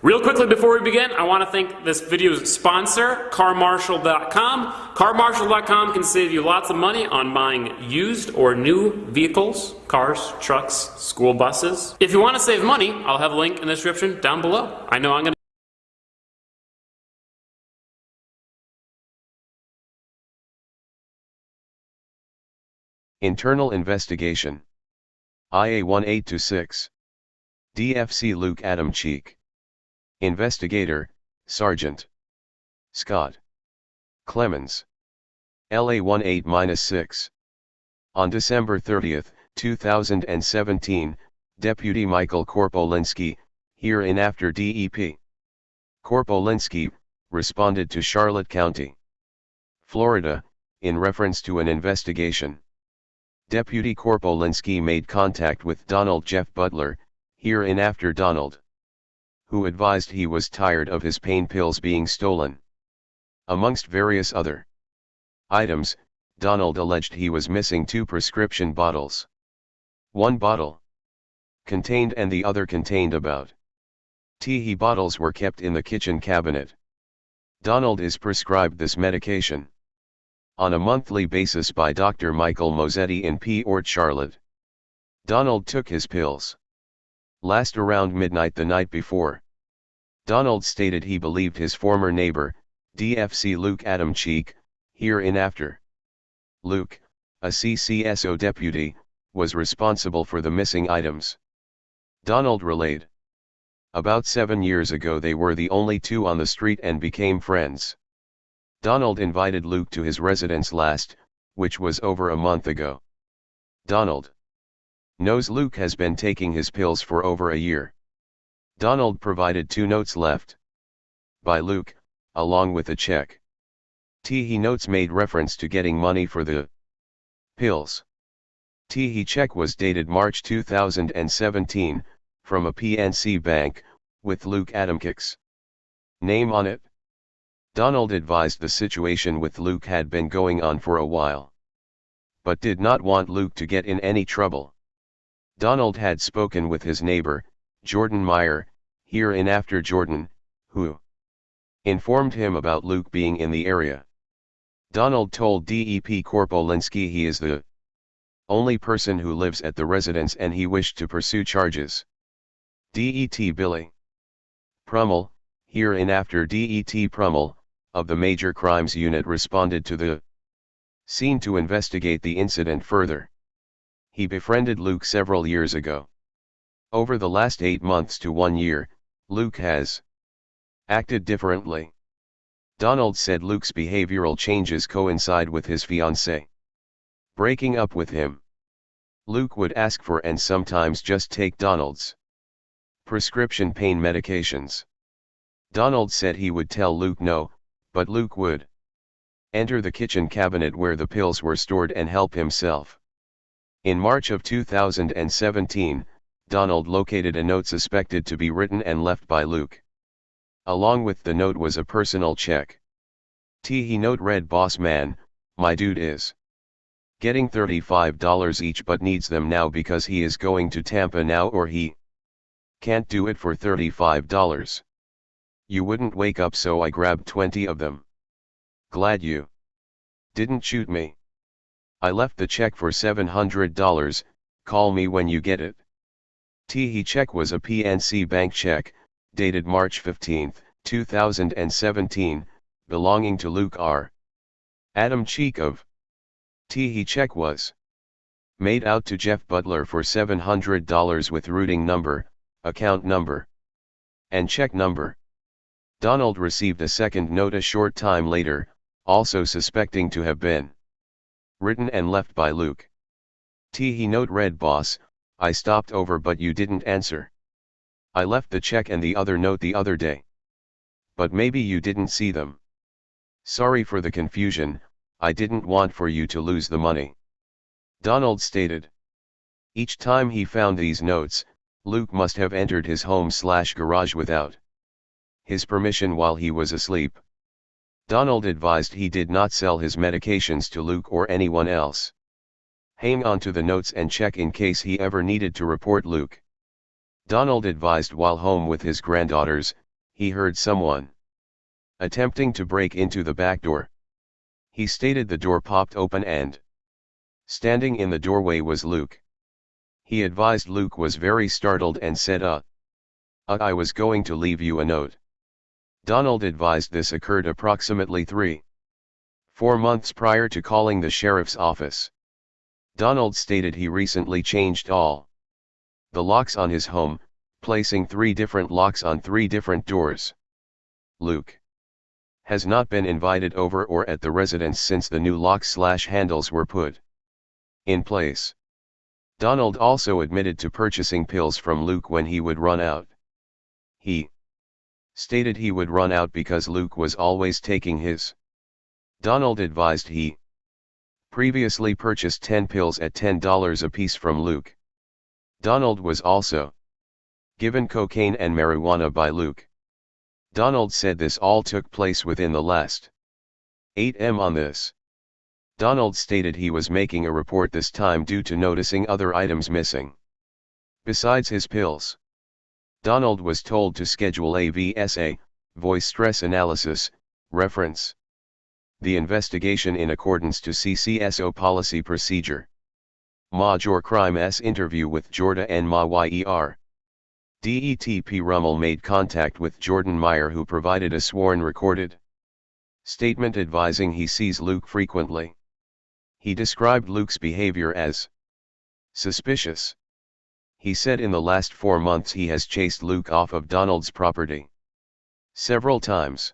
Real quickly before we begin, I want to thank this video's sponsor, CarMarshal.com. CarMarshal.com can save you lots of money on buying used or new vehicles, cars, trucks, school buses. If you want to save money, I'll have a link in the description down below. I know I'm going to Internal Investigation IA 1826 DFC Luke Adamchik Investigator, Sergeant Scott Clemens LA 18-6 On December 30, 2017, Deputy Michael Korpolinski, hereinafter DEP Korpolinski, responded to Charlotte County, Florida, in reference to an investigation. Deputy Korpolinski made contact with Donald Jeff Butler, hereinafter Donald, who advised he was tired of his pain pills being stolen. Amongst various other items, Donald alleged he was missing 2 prescription bottles. One bottle contained and the other contained about tea bottles were kept in the kitchen cabinet. Donald is prescribed this medication on a monthly basis by Dr. Michael Mosetti in Port Charlotte. Donald took his pills last around midnight the night before. Donald stated he believed his former neighbor, DFC Luke Adamchik, hereinafter Luke, a CCSO deputy, was responsible for the missing items. Donald relayed. About 7 years ago they were the only 2 on the street and became friends. Donald invited Luke to his residence last, which was over a month ago. Donald knows Luke has been taking his pills for over a year. Donald provided 2 notes left by Luke, along with a check. He notes made reference to getting money for the pills. He check was dated March 2017, from a PNC bank, with Luke Adamchik's name on it. Donald advised the situation with Luke had been going on for a while, but did not want Luke to get in any trouble. Donald had spoken with his neighbor, Jordan Meyer, hereinafter Jordan, who informed him about Luke being in the area. Donald told DEP Korpolinski he is the only person who lives at the residence and he wished to pursue charges. DET Billy Prummell, hereinafter DET Prummell, of the Major Crimes Unit responded to the scene to investigate the incident further. He befriended Luke several years ago. Over the last 8 months to 1 year, Luke has acted differently. Donald said Luke's behavioral changes coincide with his fiancée breaking up with him. Luke would ask for and sometimes just take Donald's prescription pain medications. Donald said he would tell Luke no, but Luke would enter the kitchen cabinet where the pills were stored and help himself. In March of 2017, Donald located a note suspected to be written and left by Luke. Along with the note was a personal check. He note read, "Boss man, my dude is getting $35 each but needs them now because he is going to Tampa now or he can't do it for $35. You wouldn't wake up so I grabbed 20 of them. Glad you didn't shoot me. I left the check for $700, call me when you get it." Check was a PNC bank check, dated March 15, 2017, belonging to Luke R. Adamchik of. Check was made out to Jeff Butler for $700 with routing number, account number, and check number. Donald received a second note a short time later, also suspecting to have been written and left by Luke. Note read, "Boss, I stopped over but you didn't answer. I left the check and the other note the other day. But maybe you didn't see them. Sorry for the confusion, I didn't want for you to lose the money." Donald stated. Each time he found these notes, Luke must have entered his home/garage without his permission while he was asleep. Donald advised he did not sell his medications to Luke or anyone else. Hang on to the notes and check in case he ever needed to report Luke. Donald advised while home with his granddaughters, he heard someone attempting to break into the back door. He stated the door popped open and standing in the doorway was Luke. He advised Luke was very startled and said, I was going to leave you a note. Donald advised this occurred approximately 3-4 months prior to calling the sheriff's office. Donald stated he recently changed all the locks on his home, placing 3 different locks on 3 different doors. Luke has not been invited over or at the residence since the new locks/handles were put in place. Donald also admitted to purchasing pills from Luke when he would run out. He stated he would run out because Luke was always taking his. Donald advised he previously purchased 10 pills at $10 apiece from Luke. Donald was also given cocaine and marijuana by Luke. Donald said this all took place within the last 8 m on this. Donald stated he was making a report this time due to noticing other items missing besides his pills. Donald was told to schedule a VSA, voice stress analysis, reference the investigation in accordance to CCSO policy procedure. Major Crimes interview with Jorda and Ma Yer. DETP Rummel made contact with Jordan Meyer, who provided a sworn recorded statement advising he sees Luke frequently. He described Luke's behavior as suspicious. He said in the last 4 months he has chased Luke off of Donald's property several times.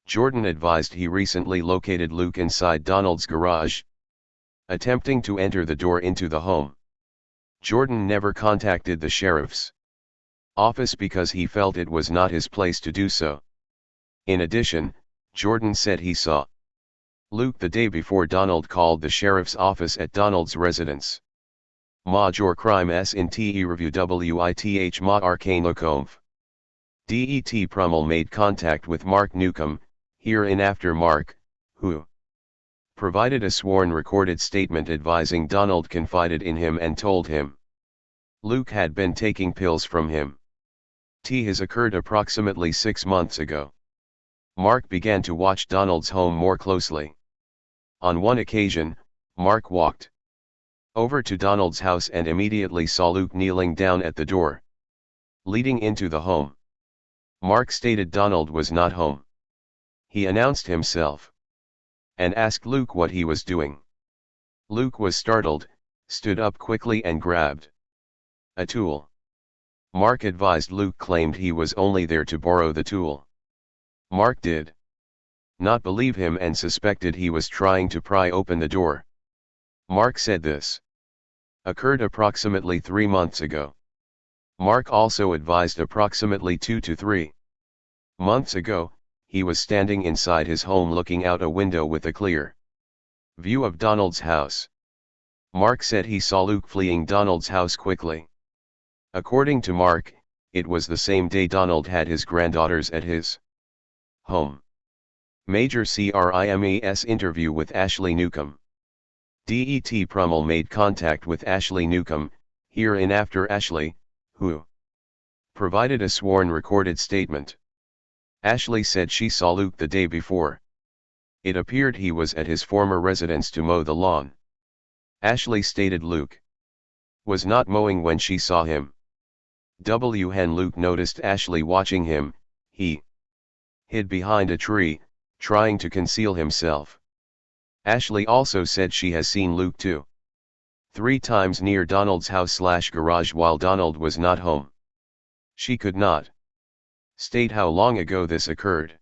Jordan advised he recently located Luke inside Donald's garage, attempting to enter the door into the home. Jordan never contacted the sheriff's office because he felt it was not his place to do so. In addition, Jordan said he saw Luke the day before Donald called the sheriff's office at Donald's residence. Major Crimes in TE Review WITH Ma Arcanocomv. DET Prummel made contact with Mark Newcomb, hereinafter Mark, who provided a sworn recorded statement advising Donald confided in him and told him Luke had been taking pills from him. Has occurred approximately 6 months ago. Mark began to watch Donald's home more closely. On one occasion, Mark walked over to Donald's house and immediately saw Luke kneeling down at the door leading into the home. Mark stated Donald was not home. He announced himself and asked Luke what he was doing. Luke was startled, stood up quickly and grabbed a tool. Mark advised Luke claimed he was only there to borrow the tool. Mark did not believe him and suspected he was trying to pry open the door. Mark said this occurred approximately 3 months ago. Mark also advised approximately 2 to 3 months ago, he was standing inside his home looking out a window with a clear view of Donald's house. Mark said he saw Luke fleeing Donald's house quickly. According to Mark, it was the same day Donald had his granddaughters at his home. Major CRIMES interview with Ashley Newcomb. DET Prummel made contact with Ashley Newcomb, hereinafter Ashley, who provided a sworn recorded statement. Ashley said she saw Luke the day before. It appeared he was at his former residence to mow the lawn. Ashley stated Luke was not mowing when she saw him. When Luke noticed Ashley watching him, he hid behind a tree, trying to conceal himself. Ashley also said she has seen Luke 2-3 times near Donald's house/garage while Donald was not home. She could not state how long ago this occurred.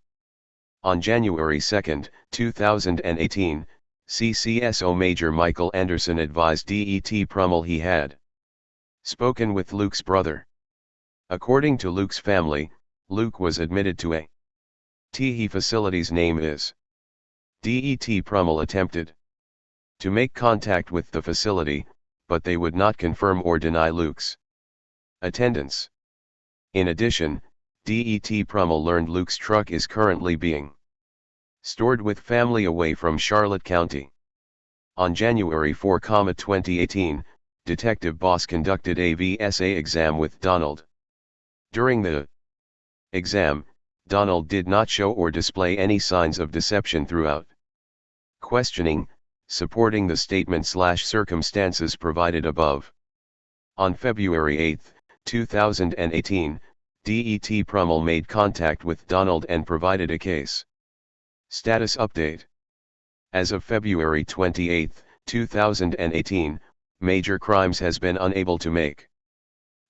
On January 2, 2018, CCSO Major Michael Anderson advised DET Prummel he had spoken with Luke's brother. According to Luke's family, Luke was admitted to a TE facility's name is. DET Prummel attempted to make contact with the facility, but they would not confirm or deny Luke's attendance. In addition, DET Prummel learned Luke's truck is currently being stored with family away from Charlotte County. On January 4, 2018, Detective Boss conducted a VSA exam with Donald. During the exam, Donald did not show or display any signs of deception throughout. Questioning, supporting the statement/circumstances provided above. On February 8, 2018, DET PRUMMELL made contact with Donald and provided a case status update. As of February 28, 2018, Major Crimes has been unable to make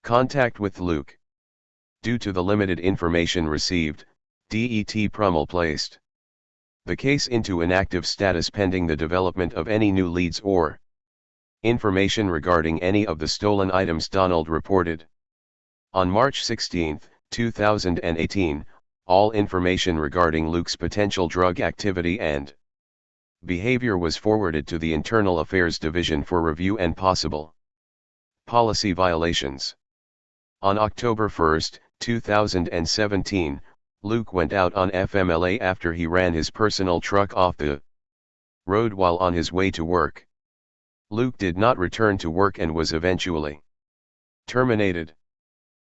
contact with Luke. Due to the limited information received, DET PRUMMELL placed the case into inactive status pending the development of any new leads or information regarding any of the stolen items Donald reported. On March 16, 2018, all information regarding Luke's potential drug activity and behavior was forwarded to the Internal Affairs Division for review and possible policy violations. On October 1, 2017, Luke went out on FMLA after he ran his personal truck off the road while on his way to work. Luke did not return to work and was eventually terminated.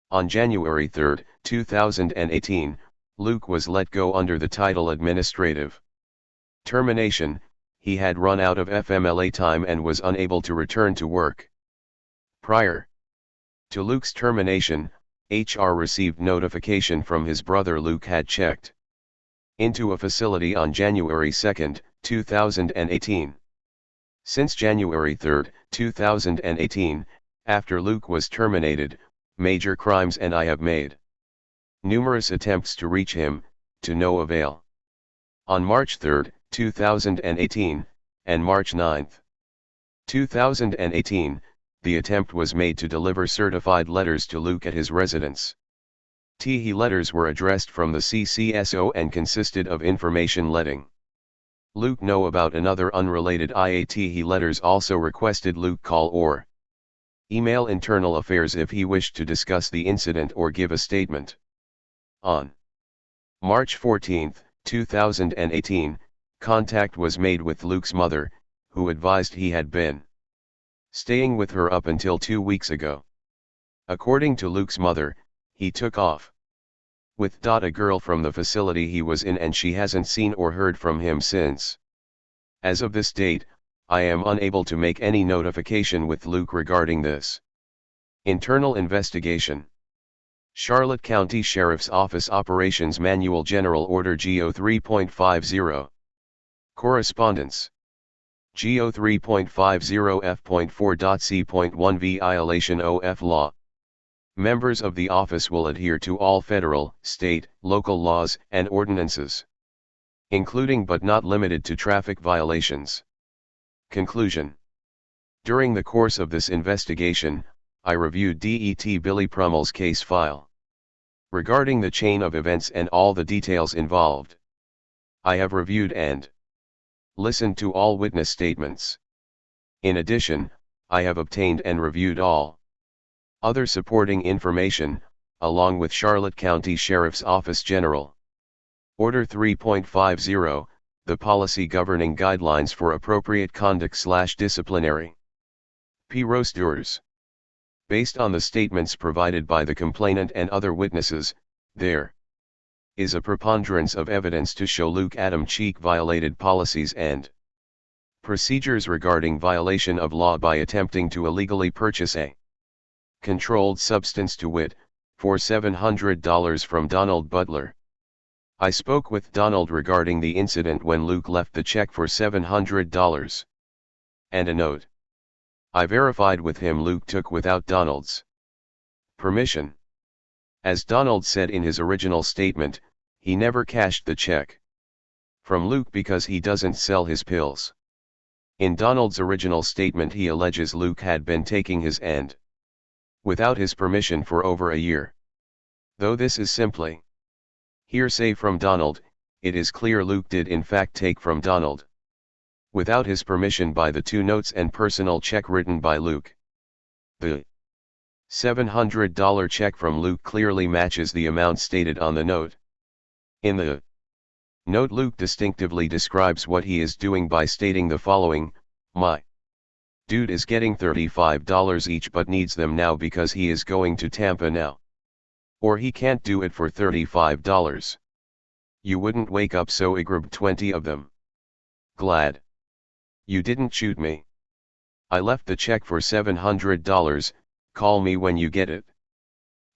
On January 3, 2018, Luke was let go under the title Administrative Termination. He had run out of FMLA time and was unable to return to work. Prior to Luke's termination, HR received notification from his brother Luke had checked into a facility on January 2, 2018. Since January 3, 2018, after Luke was terminated, Major Crimes and I have made numerous attempts to reach him, to no avail. On March 3, 2018, and March 9, 2018, the attempt was made to deliver certified letters to Luke at his residence. The letters were addressed from the CCSO and consisted of information letting Luke know about another unrelated IAT. He letters also requested Luke call or email Internal Affairs if he wished to discuss the incident or give a statement. On March 14, 2018, contact was made with Luke's mother, who advised he had been staying with her up until 2 weeks ago. According to Luke's mother, he took off with a girl from the facility he was in and she hasn't seen or heard from him since. As of this date, I am unable to make any notification with Luke regarding this internal investigation. Charlotte County Sheriff's Office Operations Manual General Order GO 3.50. Correspondence. GO 3.50 F.4.C.1 Violation of law. Members of the office will adhere to all federal, state, local laws and ordinances, including but not limited to traffic violations. Conclusion. During the course of this investigation, I reviewed DET Billy Prummell's case file. Regarding the chain of events and all the details involved, I have reviewed and listened to all witness statements. In addition, I have obtained and reviewed all other supporting information, along with Charlotte County Sheriff's Office General Order 3.50, the policy governing guidelines for appropriate conduct/disciplinary procedures. Based on the statements provided by the complainant and other witnesses, there is a preponderance of evidence to show Luke Adamchik violated policies and procedures regarding violation of law by attempting to illegally purchase a controlled substance, to wit, for $700 from Donald Butler. I spoke with Donald regarding the incident when Luke left the check for $700 and a note I verified with him Luke took without Donald's permission. As Donald said in his original statement, he never cashed the check from Luke because he doesn't sell his pills. In Donald's original statement he alleges Luke had been taking his end without his permission for over a year. Though this is simply hearsay from Donald, it is clear Luke did in fact take from Donald without his permission by the 2 notes and personal check written by Luke. The $700 check from Luke clearly matches the amount stated on the note. In the note, Luke distinctively describes what he is doing by stating the following: "My dude is getting $35 each but needs them now because he is going to Tampa now. Or he can't do it for $35. You wouldn't wake up so I grabbed 20 of them. Glad. You didn't shoot me. I left the check for $700, call me when you get it.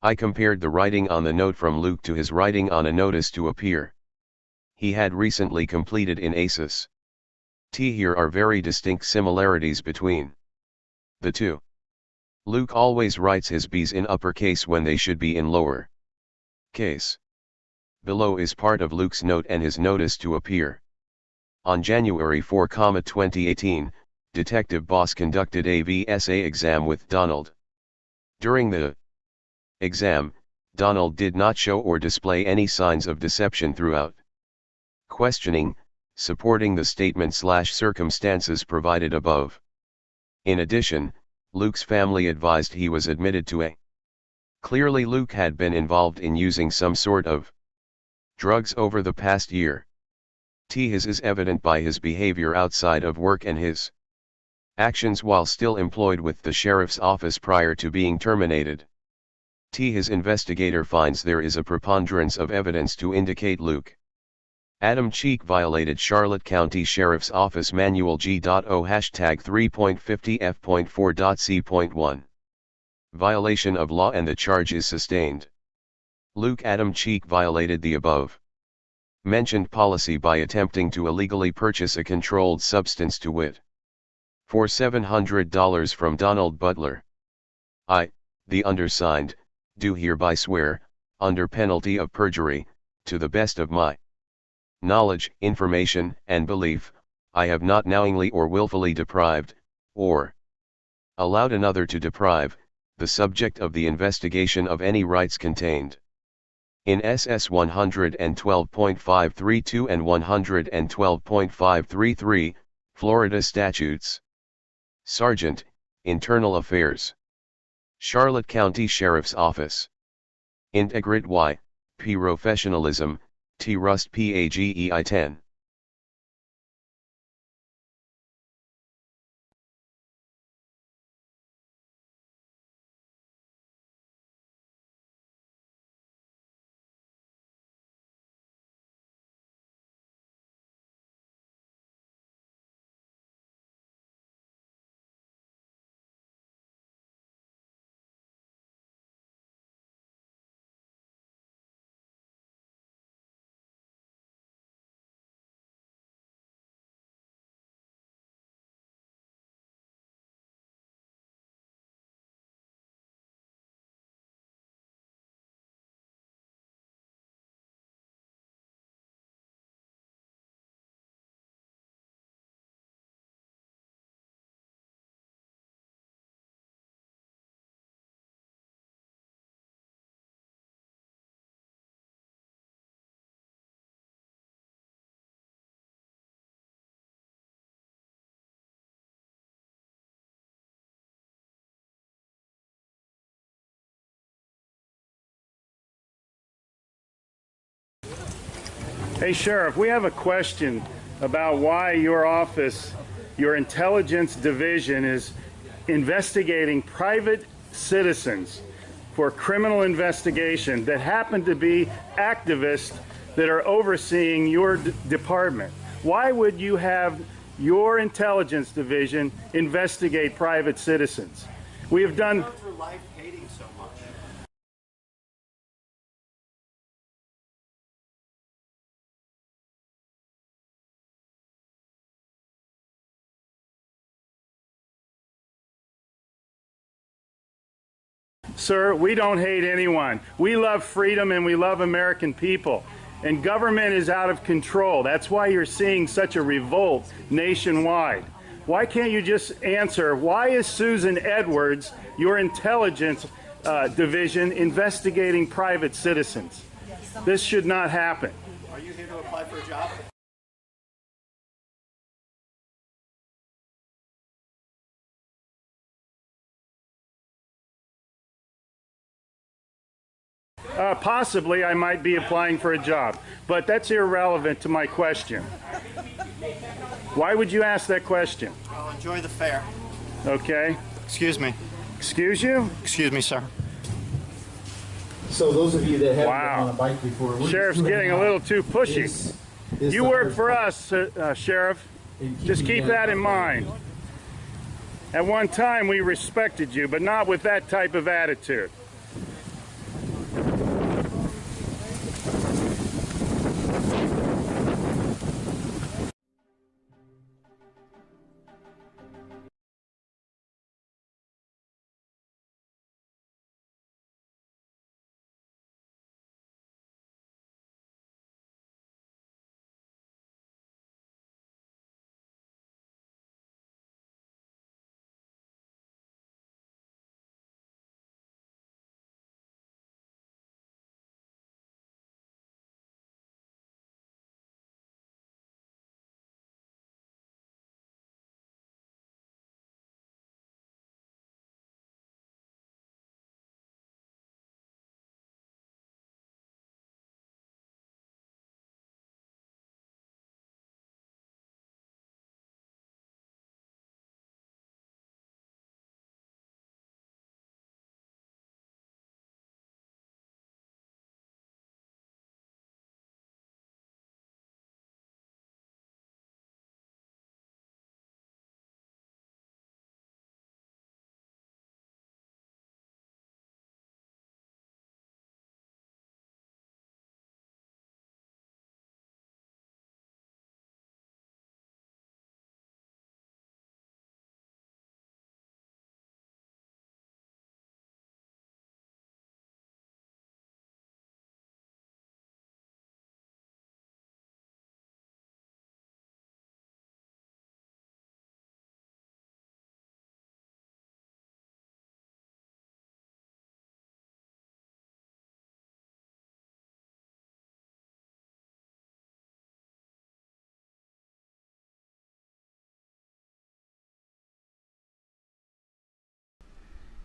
I compared the writing on the note from Luke to his writing on a notice to appear. He had recently completed in ASUS. Here are very distinct similarities between the two. Luke always writes his B's in uppercase when they should be in lower case. Below is part of Luke's note and his notice to appear. On January 4, 2018, Detective Boss conducted a VSA exam with Donald. During the exam, Donald did not show or display any signs of deception throughout questioning, supporting the statement/circumstances provided above. In addition, Luke's family advised he was admitted to a. Clearly Luke had been involved in using some sort of drugs over the past year. His is evident by his behavior outside of work and his actions while still employed with the sheriff's office prior to being terminated. His investigator finds there is a preponderance of evidence to indicate Luke Adamchik violated Charlotte County Sheriff's Office Manual G.O. #350F.4.C.1. Violation of law and the charge is sustained. Luke Adamchik violated the above mentioned policy by attempting to illegally purchase a controlled substance to wit. For $700 from Donald Butler. I, the undersigned, do hereby swear, under penalty of perjury, to the best of my knowledge, information, and belief, I have not knowingly or willfully deprived, or allowed another to deprive, the subject of the investigation of any rights contained in SS 112.532 and 112.533, Florida Statutes. Sergeant, Internal Affairs. Charlotte County Sheriff's Office. Integrate Y, P. Professionalism, T. Rust PAGEI 10. Hey Sheriff, we have a question about why your office, your intelligence division, is investigating private citizens for criminal investigation that happen to be activists that are overseeing your department. Why would you have your intelligence division investigate private citizens? We have done... Sir, we don't hate anyone. We love freedom and we love American people. And government is out of control. That's why you're seeing such a revolt nationwide. Why can't you just answer, why is Susan Edwards, your intelligence division, investigating private citizens? This should not happen. Are you here to apply for a job? Possibly I might be applying for a job, but that's irrelevant to my question. Why would you ask that question? Well, enjoy the fair. Okay. Excuse me. Excuse you? Excuse me, sir. So those of you that haven't Wow. been on a bike before, we're Sheriff's just getting a little too pushy. You the work hard for part. us, Sheriff. And Just keeping keep that in up. mind. At one time, we respected you, but not with that type of attitude.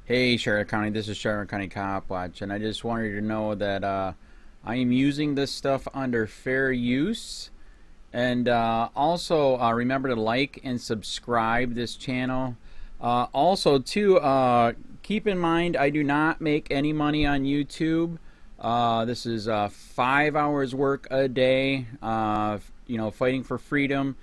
Hey Charlotte County, this is Charlotte County COPWATCH, and I just wanted you to know that I am using this stuff under fair use, and also remember to like and subscribe this channel. Also too, keep in mind I do not make any money on YouTube. This is 5 hours work a day, you know, fighting for freedom.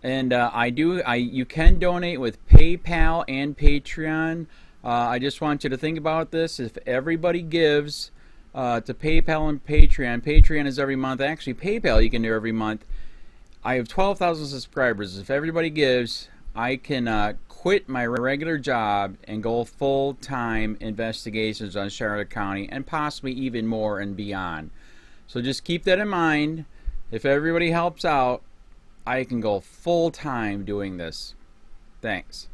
And you can donate with PayPal and Patreon. I just want you to think about this. If everybody gives to PayPal and Patreon, Patreon is every month. Actually, PayPal you can do every month. I have 12,000 subscribers. If everybody gives, I can quit my regular job and go full-time investigations on Charlotte County and possibly even more and beyond. So just keep that in mind. If everybody helps out, I can go full-time doing this. Thanks.